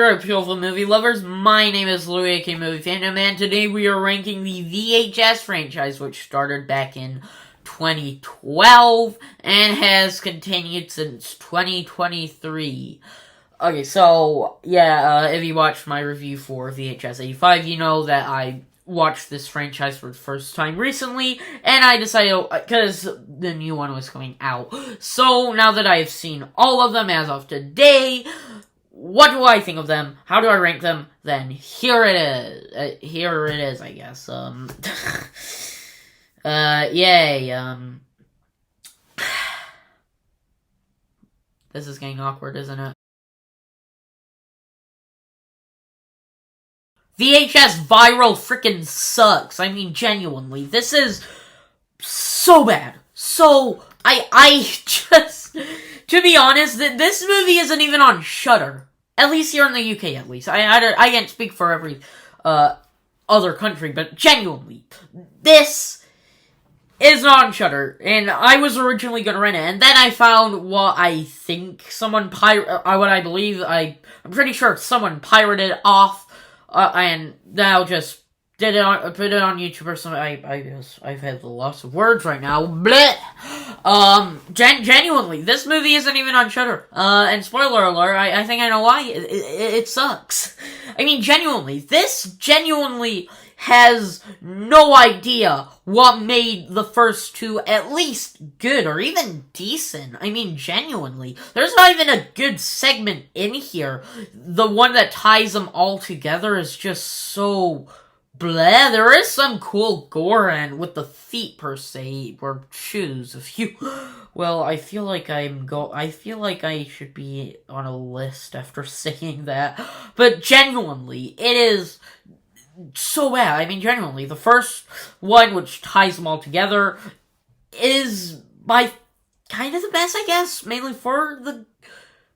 right, beautiful movie lovers. My name is Louis, aka Movie Fandom, and today we are ranking the VHS franchise, which started back in 2012 and has continued since 2023. Okay, so, if you watched my review for VHS 85, you know that I watched this franchise for the first time recently, and I decided, because the new one was coming out. So, now that I have seen all of them as of today, what do I think of them? How do I rank them? Then here it is. I guess. Yay. This is getting awkward, isn't it? VHS Viral freaking sucks. I mean, genuinely. This is so bad. So, I just... To be honest, this movie isn't even on Shudder. At least here in the UK, at least. I can't speak for every other country, but genuinely, this is not on Shudder. And I was originally gonna rent it, and then I found what I think someone I'm pretty sure someone pirated off, and now just put it on YouTube or something. I've had lots of words right now. Blech! Genuinely, this movie isn't even on Shudder. And spoiler alert, I think I know why. It sucks. I mean, genuinely, this genuinely has no idea what made the first two at least good or even decent. I mean, genuinely, there's not even a good segment in here. The one that ties them all together is just so... Blah, there is some cool gore and with the feet per se, or shoes, well, I feel like I should be on a list after saying that, but genuinely, it is so bad. I mean, genuinely, the first one, which ties them all together, is by kind of the best, I guess, mainly for the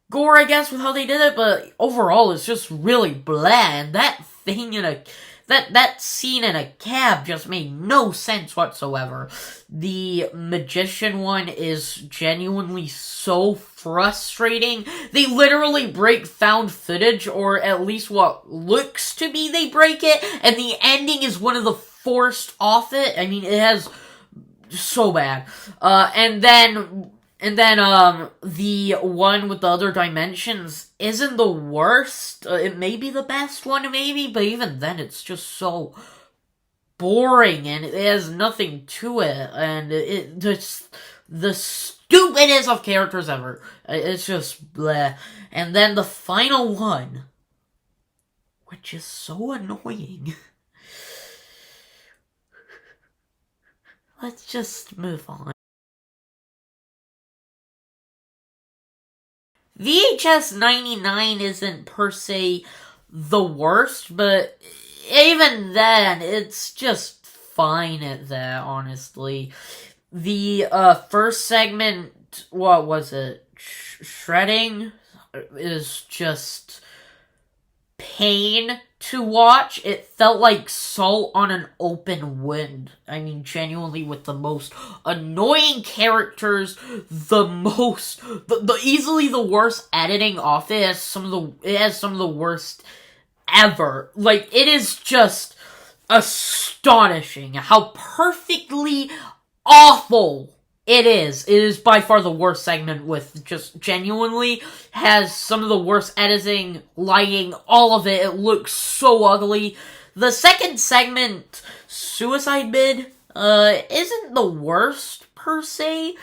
gore, I guess, with how they did it, but overall, it's just really bland. That thing that scene in a cab just made no sense whatsoever. The magician one is genuinely so frustrating. They literally break found footage, or at least what looks to be they break it, and the ending is one of the forced off it. I mean, it has so bad. And then the one with the other dimensions isn't the worst. It may be the best one, maybe, but even then, it's just so boring, and it has nothing to it, and it just the stupidest of characters ever. It's just bleh. And then the final one, which is so annoying. Let's just move on. VHS 99 isn't per se the worst, but even then, it's just fine at that, honestly. The first segment, what was it? Shredding is just pain to watch. It felt like salt on an open wound. I mean, genuinely, with the most annoying characters, the easily the worst editing off it. It has some of the worst ever. Like, it is just astonishing how perfectly awful it is. It is by far the worst segment, with just genuinely has some of the worst editing, lighting, all of it. It looks so ugly. The second segment, Suicide Bid, isn't the worst per se,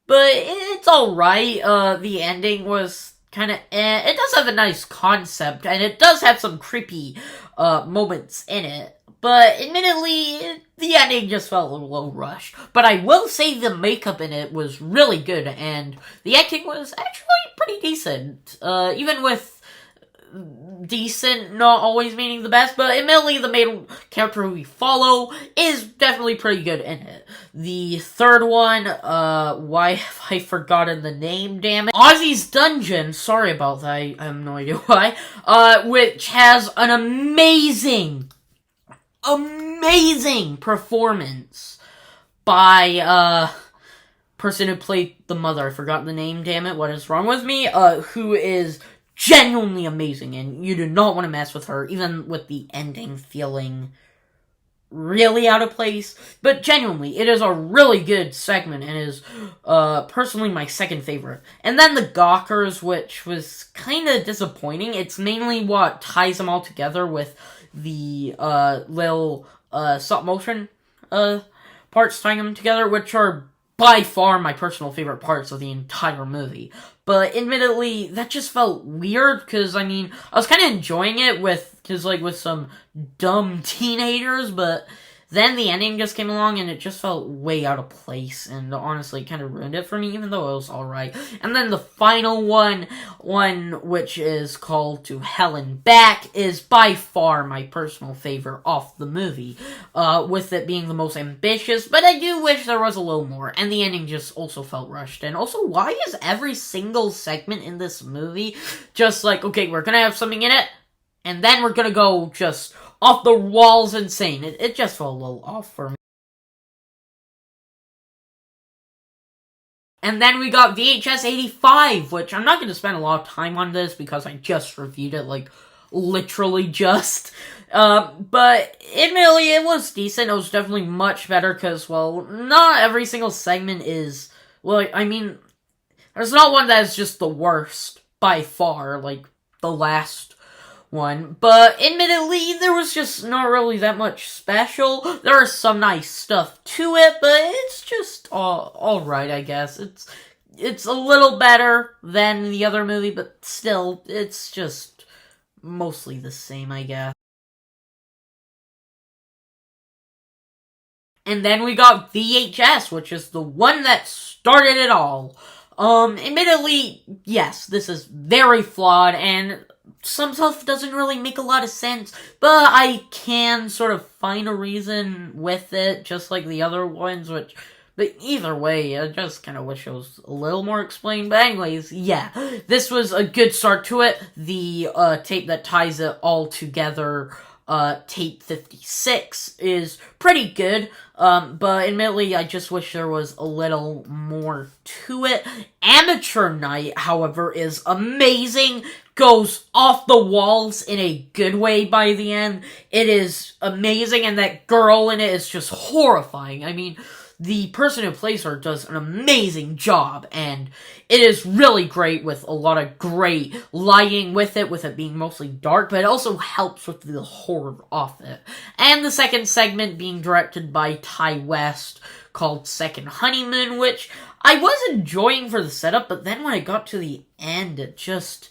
but it's alright. The ending was kind of It does have a nice concept, and it does have some creepy moments in it. But admittedly, the ending just felt a little rushed. But I will say the makeup in it was really good, and the acting was actually pretty decent. Even with decent not always meaning the best, but admittedly the main character who we follow is definitely pretty good in it. The third one, why have I forgotten the name, damn it? Ozzy's Dungeon, sorry about that, I have no idea why, which has an amazing performance by, person who played the mother. I forgot the name, damn it, what is wrong with me? Who is genuinely amazing, and you do not want to mess with her, even with the ending feeling really out of place. But genuinely, it is a really good segment, and is personally my second favorite. And then the Gawkers, which was kind of disappointing. It's mainly what ties them all together with the little stop motion parts tying them together, which are by far my personal favorite parts of the entire movie. But admittedly, that just felt weird, because, I mean, I was kind of enjoying it with some dumb teenagers, but then the ending just came along, and it just felt way out of place, and honestly kind of ruined it for me, even though it was alright. And then the final one, which is called To Hell and Back, is by far my personal favorite of the movie, with it being the most ambitious, but I do wish there was a little more, and the ending just also felt rushed. And also, why is every single segment in this movie just like, okay, we're gonna have something in it, and then we're gonna go just off the walls insane? It just felt a little off for me. And then we got VHS 85, which I'm not going to spend a lot of time on this because I just reviewed it, like, literally just. But admittedly, it was decent. It was definitely much better because, well, not every single segment is, well, I mean, there's not one that is just the worst by far, like the last one, but admittedly, there was just not really that much special. There is some nice stuff to it, but it's just alright, I guess. It's a little better than the other movie, but still, it's just mostly the same, I guess. And then we got VHS, which is the one that started it all. Admittedly, yes, this is very flawed, and some stuff doesn't really make a lot of sense, but I can sort of find a reason with it, just like the other ones, but either way, I just kind of wish it was a little more explained. But anyways, yeah, this was a good start to it. The tape that ties it all together, tape 56, is pretty good, but admittedly, I just wish there was a little more to it. Amateur Night, however, is amazing, goes off the walls in a good way by the end. It is amazing, and that girl in it is just horrifying. I mean, the person who plays her does an amazing job, and it is really great with a lot of great lighting with it being mostly dark, but it also helps with the horror of it. And the second segment being directed by Ty West, called Second Honeymoon, which I was enjoying for the setup, but then when I got to the end, it just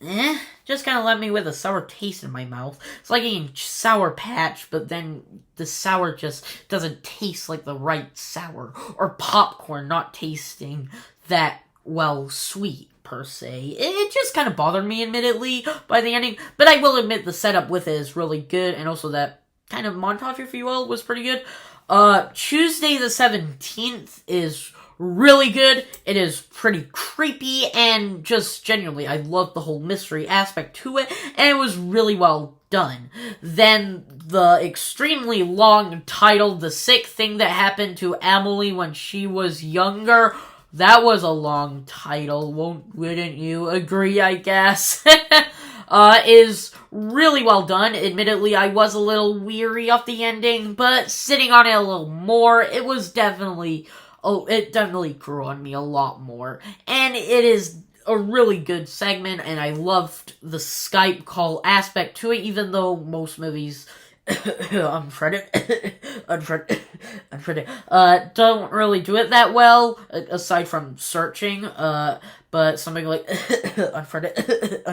kind of left me with a sour taste in my mouth. It's like eating Sour Patch, but then the sour just doesn't taste like the right sour. Or popcorn not tasting that, well, sweet, per se. It just kind of bothered me, admittedly, by the ending, but I will admit the setup with it is really good, and also that kind of montage, if you will, was pretty good. Tuesday the 17th is really good. It is pretty creepy, and just genuinely, I love the whole mystery aspect to it, and it was really well done. Then the extremely long title, The Sick Thing That Happened to Emily When She Was Younger. That was a long title, wouldn't you agree, I guess? Is really well done. Admittedly, I was a little weary of the ending, but sitting on it a little more, it definitely grew on me a lot more. And it is a really good segment, and I loved the Skype call aspect to it, even though most movies uncredited, don't really do it that well, aside from searching, but something like uncredited,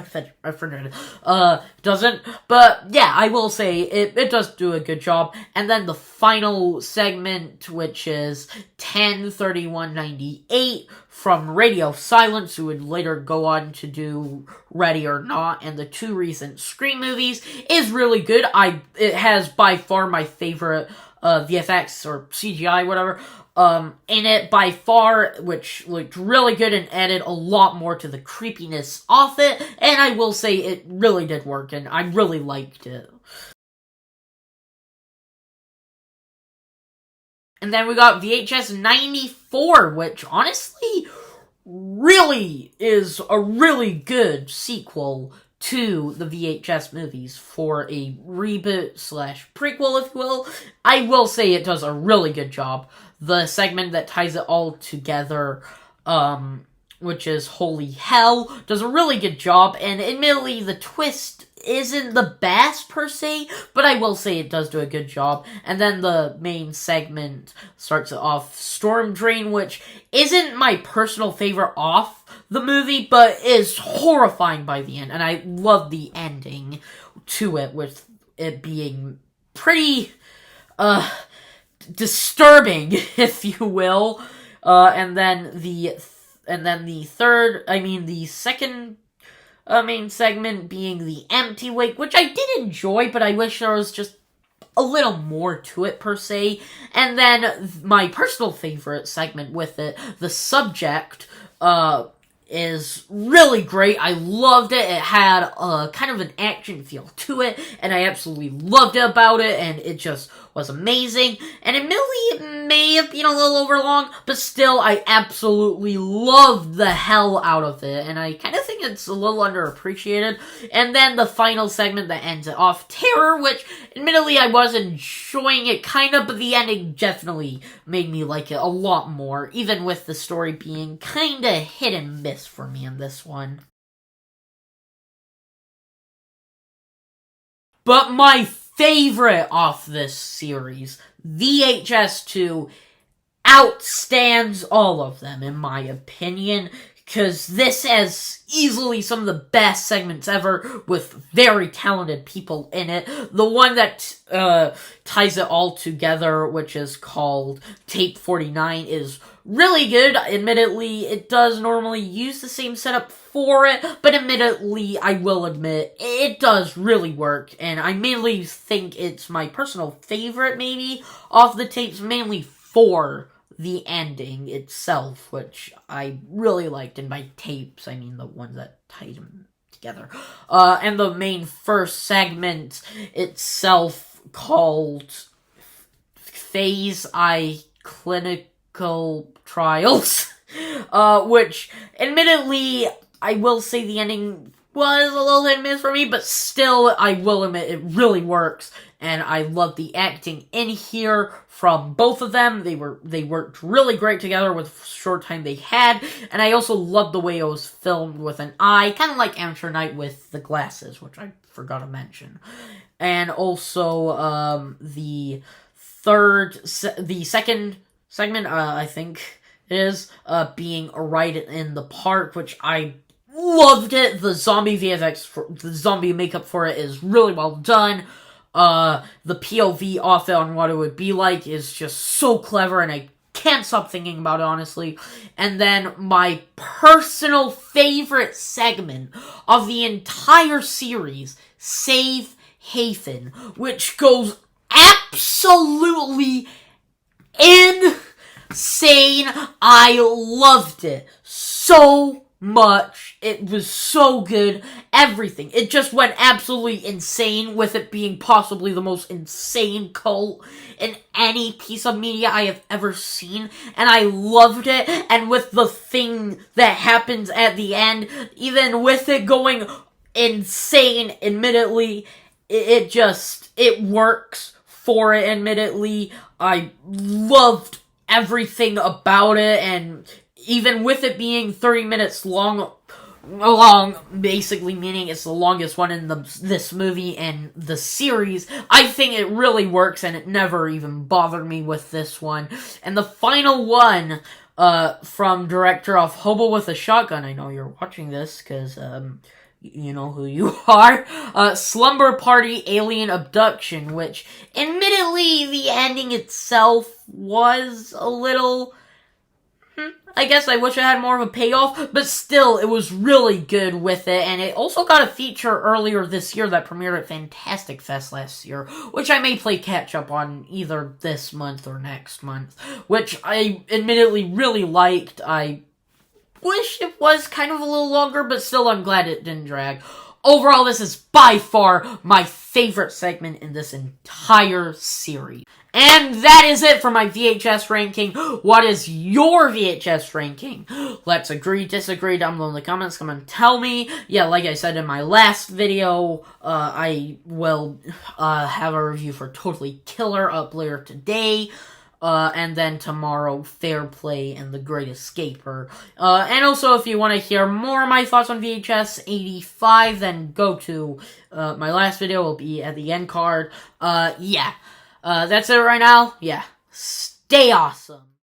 doesn't. But yeah, I will say it does do a good job. And then the final segment, which is 10/31/98 from Radio Silence, who would later go on to do Ready or Not and the two recent Scream movies, is really good. It has by far my favorite VFX or CGI, whatever, in it by far, which looked really good and added a lot more to the creepiness of it, and I will say it really did work, and I really liked it. And then we got VHS 94, which honestly really is a really good sequel to the VHS movies for a reboot / prequel, if you will. I will say it does a really good job. The segment that ties it all together, which is Holy Hell, does a really good job, and admittedly the twist isn't the best per se, but I will say it does do a good job. And then the main segment starts off Storm Drain, which isn't my personal favorite off the movie, but is horrifying by the end, and I love the ending to it, with it being pretty, disturbing, if you will. And then the second main segment being the Empty Wake, which I did enjoy, but I wish there was just a little more to it, per se. And then my personal favorite segment with it, The Subject, is really great. I loved it. It had kind of an action feel to it, and I absolutely loved it about it, and it just was amazing. And admittedly, it may have been a little overlong, but still, I absolutely loved the hell out of it, and I kind of think it's a little underappreciated. And then the final segment that ends it off, Terror, which admittedly I was enjoying it kind of, but the ending definitely made me like it a lot more, even with the story being kind of hit and miss for me in this one. But my favorite off this series, VHS2, outstands all of them, in my opinion, because this has easily some of the best segments ever, with very talented people in it. The one that ties it all together, which is called Tape 49, is really good. Admittedly, it does normally use the same setup for it, but admittedly, I will admit, it does really work, and I mainly think it's my personal favorite, maybe, off the tapes, mainly for the ending itself, which I really liked. And by tapes, I mean the ones that tied them together. And the main first segment itself, called Phase I Clinical Trials, which, admittedly, I will say the ending was a little hit and miss for me, but still, I will admit, it really works, and I love the acting in here from both of them. They worked really great together with the short time they had, and I also love the way it was filmed with an eye, kind of like Amateur Night with the glasses, which I forgot to mention. And also, the second segment, I think it is, being a ride in the park, which I loved it. The zombie VFX, the zombie makeup for it is really well done. The POV off it on what it would be like is just so clever, and I can't stop thinking about it, honestly. And then my personal favorite segment of the entire series, Save Hafen, which goes absolutely insane. I loved it so much. It was so good. Everything. It just went absolutely insane, with it being possibly the most insane cult in any piece of media I have ever seen, and I loved it. And with the thing that happens at the end, even with it going insane, admittedly, it works for it, admittedly. I loved everything about it, and even with it being 30 minutes long, basically meaning it's the longest one in this movie and the series, I think it really works, and it never even bothered me with this one. And the final one, from director of Hobo with a Shotgun, I know you're watching this, because, you know who you are, Slumber Party Alien Abduction, which, admittedly, the ending itself was a little, I guess I wish I had more of a payoff, but still, it was really good with it, and it also got a feature earlier this year that premiered at Fantastic Fest last year, which I may play catch-up on either this month or next month, which I admittedly really liked. I wish it was kind of a little longer, but still I'm glad it didn't drag. overall, this is by far my favorite segment in this entire series. And that is it for my VHS ranking. What is your VHS ranking? Let's agree, disagree down below in the comments. Come and tell me. Yeah, like I said in my last video, I will have a review for Totally Killer up later today. And then tomorrow, Fair Play and The Great Escaper. And also, if you want to hear more of my thoughts on VHS 85, then go to my last video. It'll be at the end card. Yeah. That's it right now. Yeah. Stay awesome.